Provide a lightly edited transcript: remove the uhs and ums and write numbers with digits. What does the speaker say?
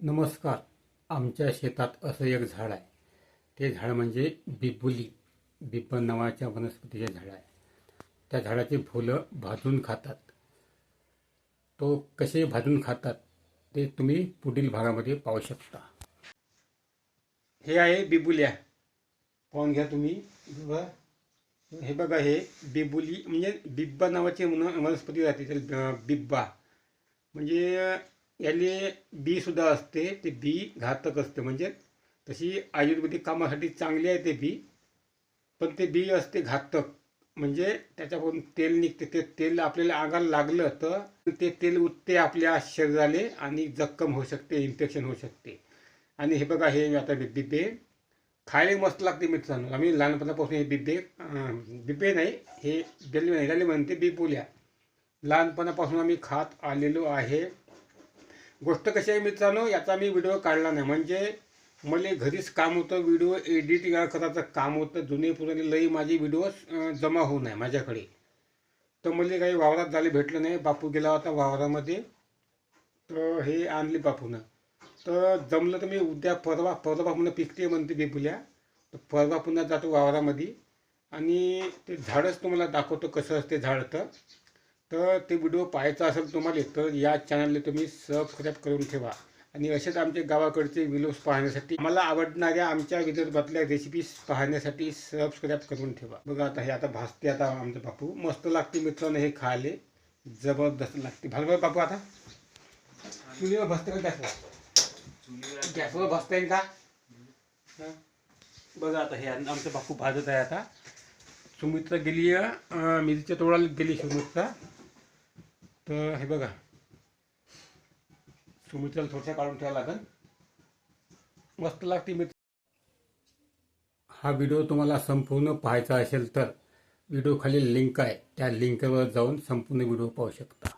नमस्कार. आमच्या शेतात असं एक झाड आहे. ते झाड म्हणजे बिब्बुली, बिब्बन नावाच्या वनस्पतीचे झाड आहे. त्या झाडाची फुलं भाजून खातात. तो कसे भाजून खातात ते तुम्ही पुढील भागामध्ये पाहू शकता. हे आहे बिब्बुल्या, पाहून घ्या तुम्ही. हे बघा, हे बिब्बुली म्हणजे बिब्बा नावाची वनस्पती राहते. त्याला बिब्बा म्हणजे याले बी सुद्धा असते. ते बी घातक असते. म्हणजे तशी आयुर्वेदिक कामासाठी चांगली आहे ते बी, पण ते बी असते घातक. म्हणजे त्याच्याकडून तेल निघते. ते तेल आपल्याला अंगाला लागलं तर ते तेल उठते आपल्या शरीराले आणि जखम होऊ शकते, इन्फेक्शन होऊ शकते. आणि हे बघा, हे आता बिब्बे खायला मस्त लागते मित्रांनो. आम्ही लहानपणापासून हे बिब्बे बिब्बे नाही, हे बेल म्हणते बिब्बुल्या, लहानपणापासून आम्ही खात आलेलो आहे. गोष्ट कशी आहे मित्रांनो, याचा मी व्हिडिओ काढला नाही. म्हणजे मला घरीच काम होतं, व्हिडिओ एडिट करायचं काम होतं. जुने पुराणे लई माझे व्हिडिओ जमा होऊ नये माझ्याकडे. तर मला काही वावरात झाले भेटलं नाही. बापू गेला होता वावरामध्ये, तर हे आणले बापूनं. तर जमलं तर मी उद्या परवा पुन्हा पिकते म्हणते बिब्बुल्या. तर परवा पुन्हा जातो वावरामध्ये आणि ते झाडच तुम्हाला दाखवतो कसं असते झाड. तर ते व्हिडिओ पाहायचा असेल तुम्हाला तर या चॅनलला तुम्ही सबस्क्राईब करून ठेवा. आणि असेच आमच्या गावाकडचे व्हिडिओज पाहण्यासाठी, मला आवडणाऱ्या आमच्या विदर्भातल्या रेसिपीज पाहण्यासाठी सबस्क्राईब करून ठेवा. बघा आता हे आता भाजते. आता आमचं बापू मस्त लागते मित्रांनो, हे खायले जबरदस्त लागते. भाल बापू आता चुलीवर भाजते का गॅसवर भाजता येईल का? बघा आता हे आमचं बापू भाजत आहे. आता सुमित्रा गेली मिरच्या तोडायला गेली सुमित्रा. तर हे बघा, सुमित्राला थोड्या काढून ठेवावं लागेल. मस्त लागते मित्र. हा व्हिडिओ तुम्हाला संपूर्ण पाहायचा असेल तर व्हिडिओ खाली लिंक आहे, त्या लिंकवर जाऊन संपूर्ण व्हिडिओ पाहू शकता.